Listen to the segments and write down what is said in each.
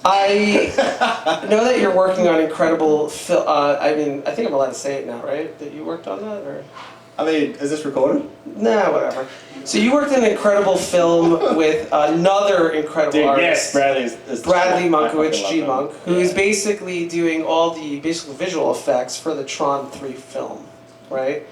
I know that you're working on incredible I mean, I think I'm allowed to say it now, right? That you worked on that, or? I mean, is this recorded? Nah, whatever. So you worked in an incredible film with another incredible artist. Yes, Bradley Monkowitz, G-Monk, who is basically doing all the basic visual effects for the Tron 3 film, right?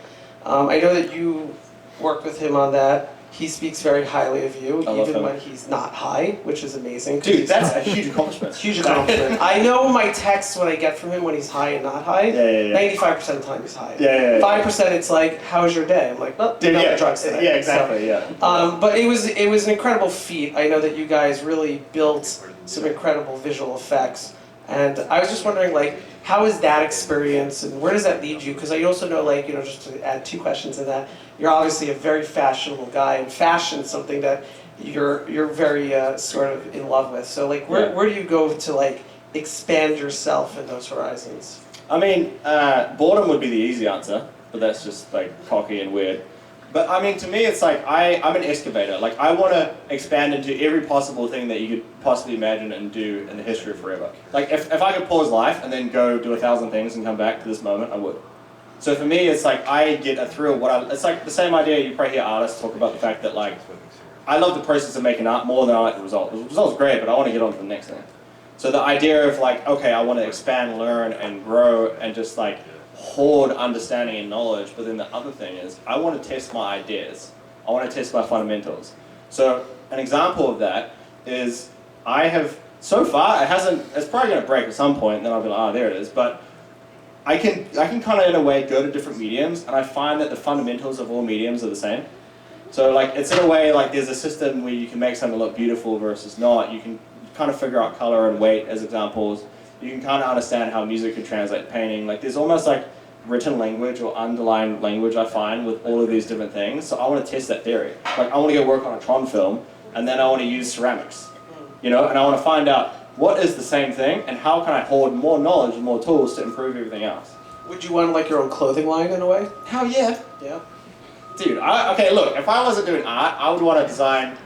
I know that you worked with him on that. He speaks very highly of you, even when he's not high, which is amazing. Dude, that's a huge accomplishment. Huge accomplishment. I know my texts when I get from him when he's high and not high. 95% of the time he's high. 5% it's like, how was your day? I'm like, well, did the drugs today. Yeah, exactly, But it was an incredible feat. I know that you guys really built some incredible visual effects. And I was just wondering, like, how is that experience and where does that lead you? Because I also know, like, you know, just to add 2 questions in that, you're obviously a very fashionable guy, and fashion's something that you're very sort of in love with. So, like, where do you go to, like, expand yourself in those horizons? I mean, boredom would be the easy answer, but that's just, like, cocky and weird. But, I mean, to me, it's like, I'm an excavator. Like, I want to expand into every possible thing that you could possibly imagine and do in the history of forever. Like, if I could pause life and then go do 1,000 things and come back to this moment, I would. So for me, it's like, I get a thrill. It's like the same idea you probably hear artists talk about the fact that, like, I love the process of making art more than I like the result. The result's great, but I want to get on to the next thing. So the idea of, like, okay, I want to expand, learn, and grow, and just, like, hoard understanding and knowledge, but then the other thing is, I want to test my ideas. I want to test my fundamentals. So an example of that is, I have, so far, it's probably going to break at some point, and then I'll be like, oh, there it is, but I can kind of, in a way, go to different mediums, and I find that the fundamentals of all mediums are the same. So, like, it's in a way, like, there's a system where you can make something look beautiful versus not. You can kind of figure out color and weight as examples. You can kind of understand how music could translate to painting. Like, there's almost like written language or underlying language I find with all of these different things. So I want to test that theory. Like, I want to go work on a Tron film, and then I want to use ceramics, you know, and I want to find out what is the same thing and how can I hoard more knowledge and more tools to improve everything else. Would you want, like, your own clothing line in a way? Hell yeah. Yeah. Dude, okay, look, if I wasn't doing art, I would want to design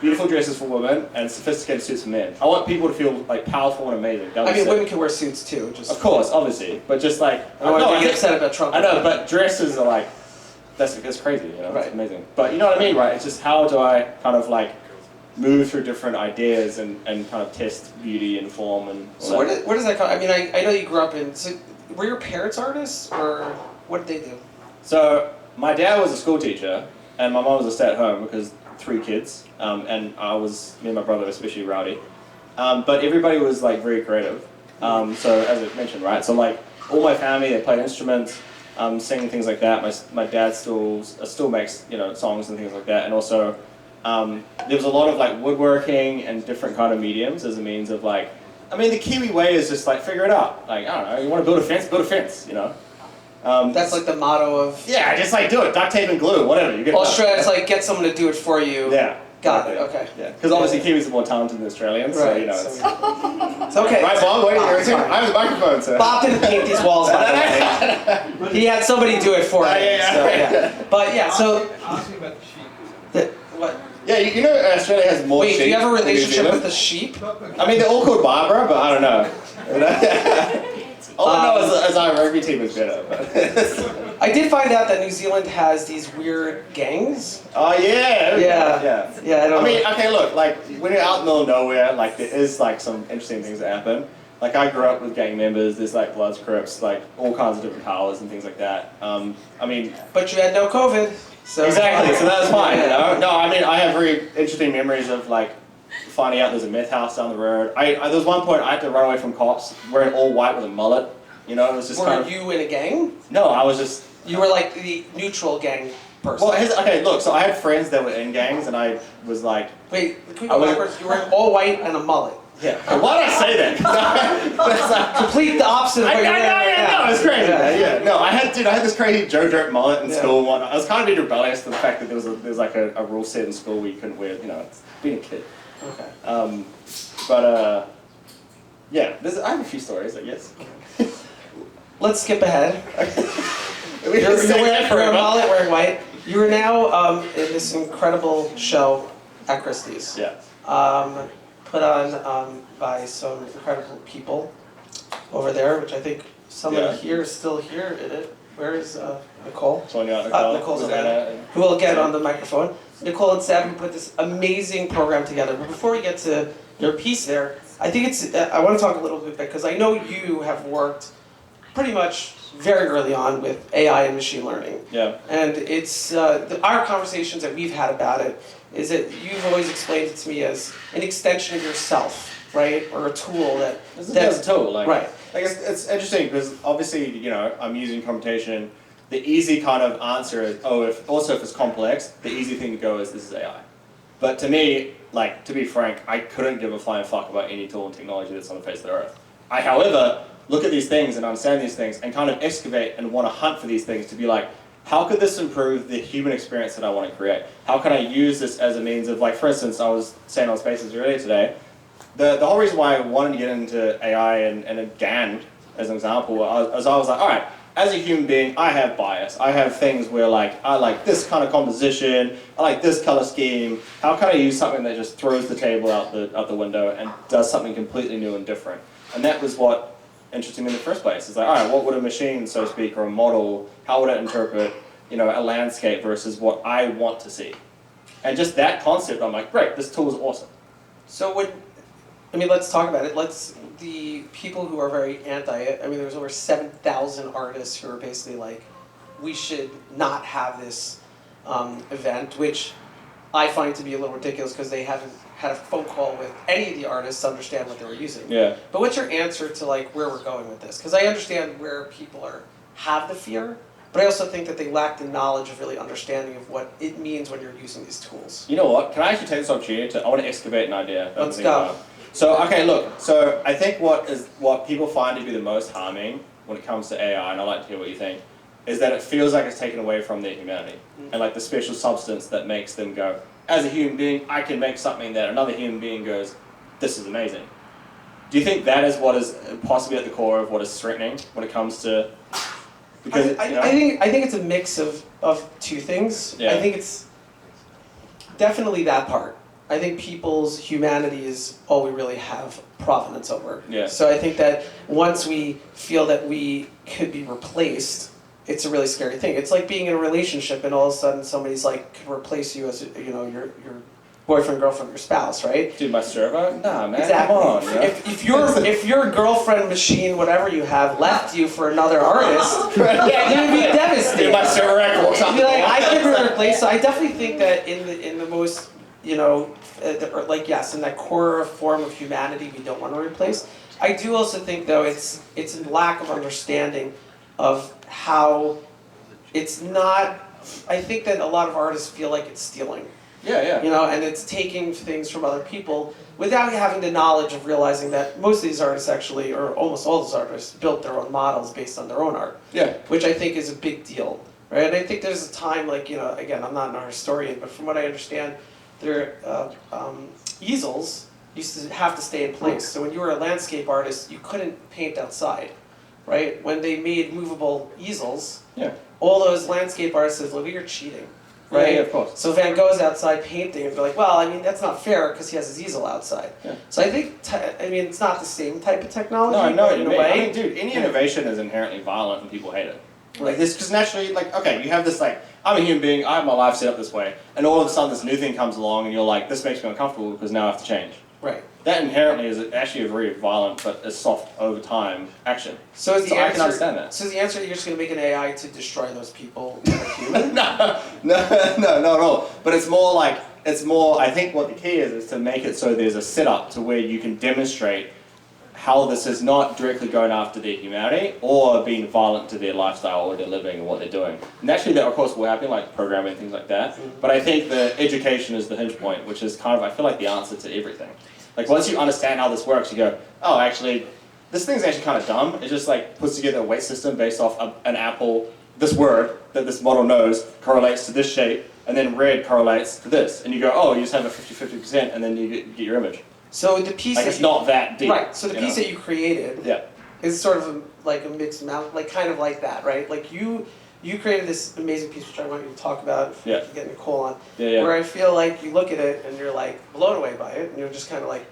beautiful dresses for women and sophisticated suits for men. I want people to feel, like, powerful and amazing. I mean, women can wear suits too. Just of course, obviously, but just like I don't want to get upset about Trump. I know, but dresses are like that's crazy, you know. Right. It's amazing. But you know what I mean, right? It's just how do I kind of like move through different ideas and kind of test beauty and form and. So where does that come? I mean, I know you grew up in. So were your parents artists or what did they do? So my dad was a school teacher and my mom was a stay-at-home because 3 kids, and me and my brother were especially rowdy. But everybody was like very creative. So as I mentioned, right? So like all my family, they played instruments, singing things like that. My dad still makes, you know, songs and things like that. And also there was a lot of like woodworking and different kind of mediums as a means of like, I mean the Kiwi way is just like figure it out. Like I don't know, you want to build a fence, you know. That's like the motto of... Yeah, just like do it. Duct tape and glue, whatever. You get Australia, it's like get someone to do it for you. Yeah. Got it, okay. Yeah, because obviously Kiwis are more talented than Australians, so you know it's... It's okay. Right, Bob? What are you I have the microphone, sir. Bob didn't paint these walls, by the way. He had somebody do it for him. Yeah. But yeah, so... Ask me about the sheep. What? Yeah, you know Australia has more sheep. Wait, do you have a relationship with the sheep? I mean, they're all called Barbara, but I don't know. All I know is our rugby team is better. But I did find out that New Zealand has these weird gangs. Oh yeah. Yeah. I don't know. mean, okay, look, like when you're out in the middle of nowhere, like there is like some interesting things that happen. Like I grew up with gang members. There's like Bloods, Crips, like all kinds of different powers and things like that. I mean. But you had no COVID. So exactly. So that was fine. You know? No, I mean I have very interesting memories of like. Finding out there's a meth house down the road. There was one point I had to run away from cops wearing all white with a mullet. You know, it was just Were you in a gang? No, I was just... You were like the neutral gang person. Well, okay, look, so I had friends that were in gangs and I was like... Wait, can we go backwards? You were all white and a mullet. Yeah. Why did I say that? Complete the opposite of what you're doing right now. No, it's crazy. Yeah. No, I had this crazy Joe Dirt mullet in school and whatnot. I was kind of being rebellious to the fact that there was like a rule set in school where you couldn't wear, you know, being a kid. Okay. Yeah, I have a few stories, I guess. Let's skip ahead. You're wearing a mullet, wearing white. You are now in this incredible show at Christie's. Yeah. put on by some incredible people over there, which I think somebody here is still here in it. Where is Nicole? Nicole, Nicole's over there. Who will get on the microphone. Nicole and Sam put this amazing program together. But before we get to your piece there, I think it's, I want to talk a little bit because I know you have worked pretty much very early on with AI and machine learning. Yeah. And it's, our conversations that we've had about it is that you've always explained it to me as an extension of yourself, right? Or a tool that... That's a tool, like, right. Like it's interesting because obviously, you know, I'm using computation. The easy kind of answer is, oh, if it's complex, the easy thing to go is this is AI. But to me, like, to be frank, I couldn't give a flying fuck about any tool and technology that's on the face of the earth. I, however, look at these things and understand these things and kind of excavate and want to hunt for these things to be like, how could this improve the human experience that I want to create? How can I use this as a means of, like, for instance, I was saying on Spaces earlier today, the whole reason why I wanted to get into AI and GAN, as an example, was I was like, all right, as a human being, I have bias. I have things where, like, I like this kind of composition, I like this color scheme. How can I use something that just throws the table out the window and does something completely new and different? And that was what interested me in the first place. It's like, all right, what would a machine, so to speak, or a model, how would it interpret, you know, a landscape versus what I want to see? And just that concept, I'm like, great, this tool is awesome. So let's talk about it. The people who are very anti it, I mean, there's over 7,000 artists who are basically like, we should not have this event, which I find to be a little ridiculous because they haven't had a phone call with any of the artists to understand what they were using. Yeah. But what's your answer to like where we're going with this? Because I understand where people have the fear, but I also think that they lack the knowledge of really understanding of what it means when you're using these tools. You know what? Can I actually take this opportunity I want to excavate an idea. Let's go. So, okay, look. So I think what people find to be the most harming when it comes to AI, and I'd like to hear what you think, is that it feels like it's taken away from their humanity and like the special substance that makes them go, as a human being, I can make something that another human being goes, this is amazing. Do you think that is what is possibly at the core of what is threatening when it comes to? Because I think it's a mix of two things. Yeah. I think it's definitely that part. I think people's humanity is all we really have provenance over. Yeah. So I think that once we feel that we could be replaced, it's a really scary thing. It's like being in a relationship and all of a sudden somebody's like could replace you as your boyfriend, girlfriend, your spouse, right? Dude, my server? Nah, man. Exactly. Come on, yeah. If your girlfriend, machine, whatever you have, left you for another artist, yeah, you'd be devastated. Dude, my server record or something. You'd be like, I could be replaced. So I definitely think that in the most, like yes, in that core form of humanity, we don't want to replace. I do also think though it's a lack of understanding of how it's not. I think that a lot of artists feel like it's stealing. Yeah. And it's taking things from other people without having the knowledge of realizing that most of these artists actually, or almost all these artists, built their own models based on their own art. Yeah. Which I think is a big deal, right? And I think there's a time, like, again, I'm not an art historian, but from what I understand, their easels used to have to stay in place. So when you were a landscape artist, you couldn't paint outside, right? When they made movable easels, all those landscape artists said, look, you're cheating. Right? Yeah, of course. So Van Gogh's outside painting, and they're like, well, I mean, that's not fair because he has his easel outside. Yeah. So I think, it's not the same type of technology. No, I know what you in a mean. way. I mean, dude, any innovation is inherently violent and people hate it. Like this, because naturally, like, okay, you have this, like, I'm a human being, I have my life set up this way, and all of a sudden this new thing comes along, and you're like, this makes me uncomfortable because now I have to change. Right. That inherently is actually a very violent, but a soft over time action. So is the answer, I can understand that. So is the answer you're just going to make an AI to destroy those people that are human? No, not at all. But it's more, I think what the key is to make it so there's a setup to where you can demonstrate how this is not directly going after their humanity or being violent to their lifestyle or their living and what they're doing. Naturally, that of course will happen, like programming and things like that. But I think the education is the hinge point, which is kind of, I feel like, the answer to everything. Like once you understand how this works, you go, oh, actually, this thing's actually kind of dumb. It just like puts together a weight system based off an apple. This word that this model knows correlates to this shape, and then red correlates to this. And you go, oh, you just have a 50-50%, and then you get your image. So the piece like it's not that deep. Right. So the piece that you created is sort of like a mixed amount, like kind of like that, right? Like you created this amazing piece, which I want you to talk about if you get Nicole on, where I feel like you look at it and you're like blown away by it, and you're just kind of like,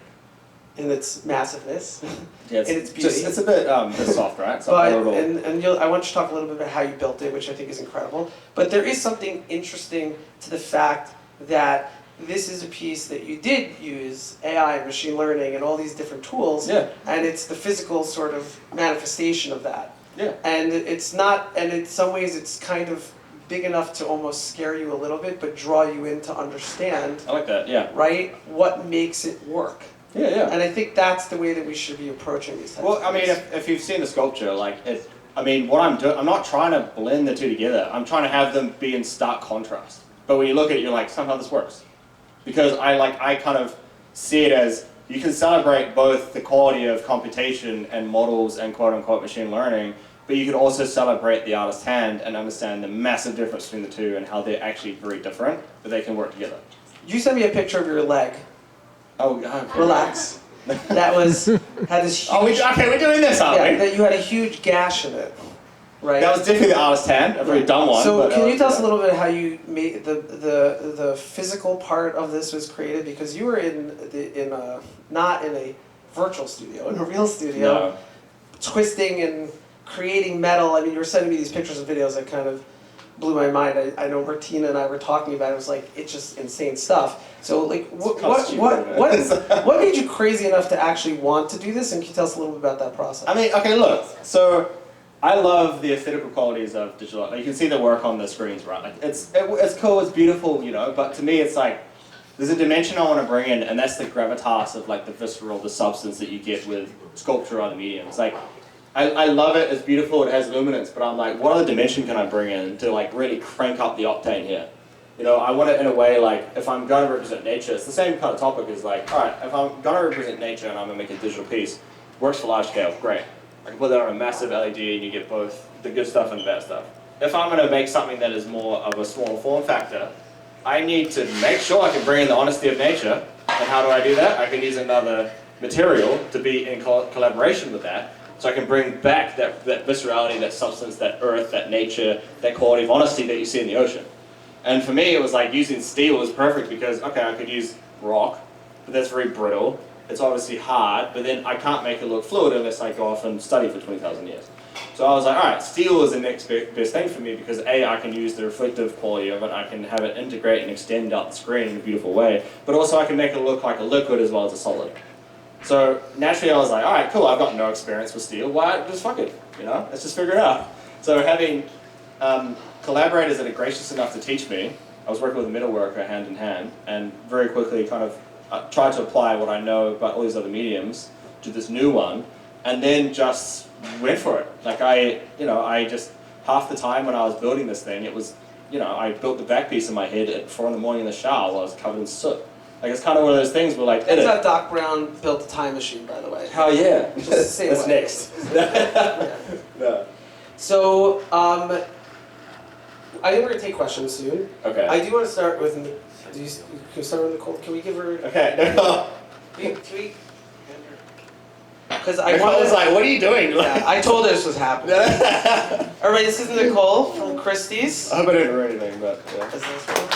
in its massiveness. Yeah, in its beauty. it's a bit soft, right? It's But, a little... I want you to talk a little bit about how you built it, which I think is incredible. But there is something interesting to the fact that this is a piece that you did use AI and machine learning and all these different tools, Yeah. and it's the physical sort of manifestation of that. Yeah. And it's not, and in some ways it's kind of big enough to almost scare you a little bit, but draw you in to understand, I like that, yeah. right, what makes it work. Yeah, yeah. And I think that's the way that we should be approaching these types Well, of I mean, things. if you've seen the sculpture, like, what I'm doing, I'm not trying to blend the two together. I'm trying to have them be in stark contrast. But when you look at it, you're like, somehow this works. Because I kind of see it as, you can celebrate both the quality of computation and models and quote-unquote machine learning, but you could also celebrate the artist's hand and understand the massive difference between the two and how they're actually very different, but they can work together. You sent me a picture of your leg. Oh, Relax. That had this huge... okay, we're doing this, aren't we? that you had a huge gash in it, right? That was definitely the artist's hand, a very dumb one. So but, can you tell us a little bit how you made the physical part of this was created? Because you were not in a virtual studio, in a real studio, No. twisting and creating metal. I mean, you were sending me these pictures and videos that kind of blew my mind. I know Martina and I were talking about it. It was like, it's just insane stuff. So like, what made you crazy enough to actually want to do this? And can you tell us a little bit about that process? I mean, okay, look. So I love the aesthetical qualities of digital. Like, you can see the work on the screens, right? Like, it's cool, it's beautiful, you know. But to me, it's like there's a dimension I want to bring in, and that's the gravitas of like the visceral, the substance that you get with sculpture or other mediums. Like, I love it, it's beautiful, it has luminance, but I'm like, what other dimension can I bring in to like really crank up the octane here? You know, I want it in a way like, if I'm going to represent nature, it's the same kind of topic as like, alright, if I'm going to represent nature and I'm going to make a digital piece, works for large scale, great. I can put that on a massive LED and you get both the good stuff and the bad stuff. If I'm going to make something that is more of a smaller form factor, I need to make sure I can bring in the honesty of nature. And how do I do that? I can use another material to be in collaboration with that. So I can bring back that viscerality, that substance, that earth, that nature, that quality of honesty that you see in the ocean. And for me, it was like using steel was perfect because, okay, I could use rock, but that's very brittle. It's obviously hard, but then I can't make it look fluid unless I go off and study for 20,000 years. So I was like, all right, steel is the next best thing for me because A, I can use the reflective quality of it, I can have it integrate and extend out the screen in a beautiful way, but also I can make it look like a liquid as well as a solid. So naturally I was like, all right, cool, I've got no experience with steel, why, just fuck it, you know, let's just figure it out. So having collaborators that are gracious enough to teach me, I was working with a metal worker hand in hand, and very quickly kind of tried to apply what I know about all these other mediums to this new one, and then just went for it. Like I just, half the time when I was building this thing, it was, I built the back piece in my head at 4 in the morning in the shower while I was covered in soot. Like, it's kind of one of those things where like, That's how Doc Brown built the time machine, by the way. Hell yeah. Just the same That's way. next. Yeah. No. So, I think we're going to take questions soon. Okay. I do want to start with, can we start with Nicole? Can we give her, Okay, no. can we, because I I was like, what are you doing? yeah, I told her this was happening. Alright, this is Nicole from Christie's. I hope I didn't ruin anything, but yeah. Is this one?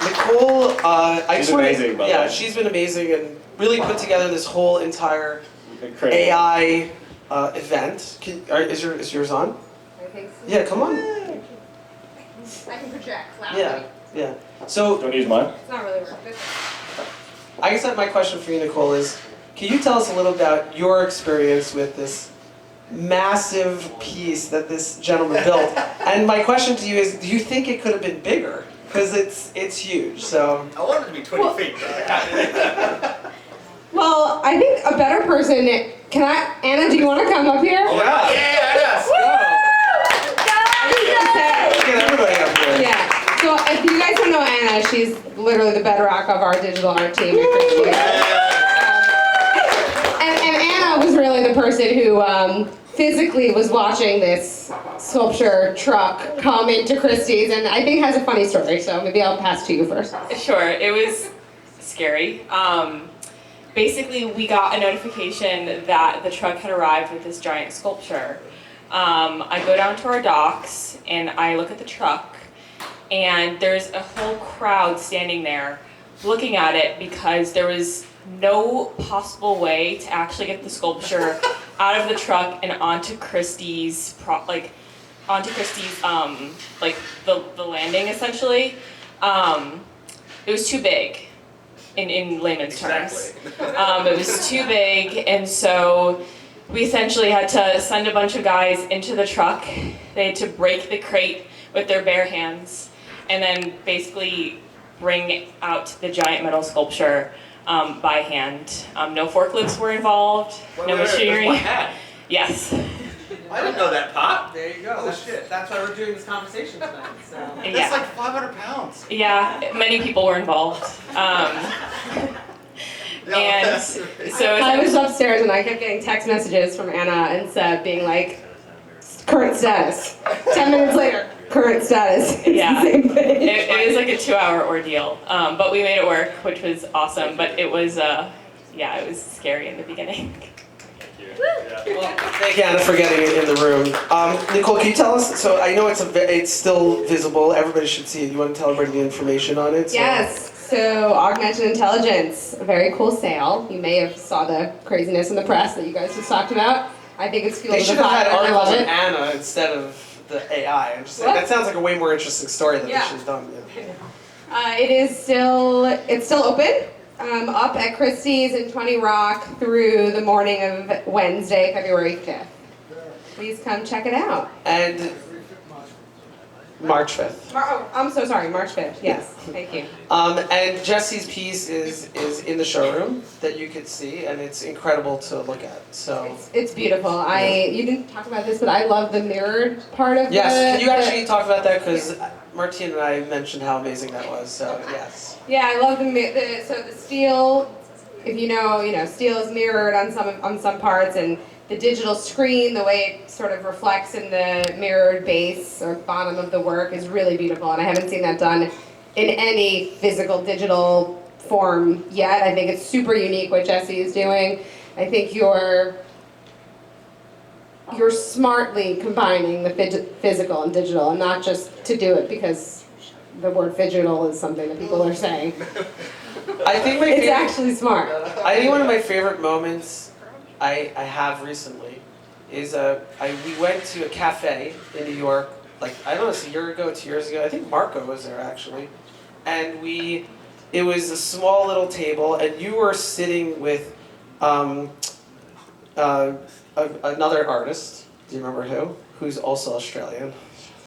Nicole, I She's just wanna- amazing, by the yeah, way. she's been amazing and really put together this whole entire Incredible. AI event. Is yours on? I think so. Yeah, come on. I can project loudly. Yeah. So, Do you want to use mine? It's not really working. I guess that my question for you, Nicole, is can you tell us a little about your experience with this massive piece that this gentleman built? And my question to you is, do you think it could have been bigger? Because it's huge, so. I wanted to be 20 feet, Well, I think a better person. Anna, do you want to come up here? Yeah, yes. Get everybody up here. Yeah. So if you guys don't know Anna, she's literally the bedrock of our digital art team at Christie's. And Anna was really the person who physically was watching this sculpture truck come into Christie's, and I think has a funny story. So maybe I'll pass to you first. Sure, it was scary. Basically, we got a notification that the truck had arrived with this giant sculpture. I go down to our docks and I look at the truck, and there's a whole crowd standing there looking at it because there was no possible way to actually get the sculpture out of the truck and onto Christie's like the landing essentially. It was too big in layman's terms. It was too big, and so we essentially had to send a bunch of guys into the truck. They had to break the crate with their bare hands and then basically bring out the giant metal sculpture by hand. No forklifts were involved, no machinery. Yes. I didn't know that, Pop. There you go. Oh, That's, shit. that's why we're doing this conversation tonight. So. That's Yeah. like 500 pounds. Yeah, many people were involved. And so I was upstairs and I kept getting text messages from Anna and Seb being like, current status. 10 minutes later, current status. It's Yeah. the same thing. it was like a 2-hour ordeal, but we made it work, which was awesome. But it was, it was scary in the beginning. Well, thank you, Anna, for getting it in the room. Nicole, can you tell us? So I know it's still visible. Everybody should see it. You want to tell everybody the information on it? So. Yes. So augmented intelligence, a very cool sale. You may have saw the craziness in the press that you guys just talked about. I think it's fueled They the should have fire. had I articles love of it. Anna instead of the AI. I'm just saying, What? that sounds like a way more interesting story than Yeah. they should have done. Yeah. It's still open. Up at Christie's in 20 Rock through the morning of Wednesday, February 5th. Please come check it out. And March 5th. I'm so sorry, March 5th. Yes, thank you. And Jesse's piece is in the showroom that you could see, and it's incredible to look at. So It's beautiful. You didn't talk about this, but I love the mirrored part of yes, the. can you actually talk about that? Because Martine and I mentioned how amazing that was. So yes. Yeah, I love the steel. If you know, steel is mirrored on some parts, and the digital screen, the way it sort of reflects in the mirrored base or bottom of the work is really beautiful. And I haven't seen that done in any physical digital form yet. I think it's super unique what Jesse is doing. I think you're smartly combining the physical and digital, and not just to do it because the word phygital is something that people are saying. I think It's actually smart. I think one of my favorite moments I have recently is we went to a cafe in New York, like I don't know, it's a year ago, 2 years ago. I think Marco was there actually, and it was a small little table, and you were sitting with another artist. Do you remember who? Who's also Australian.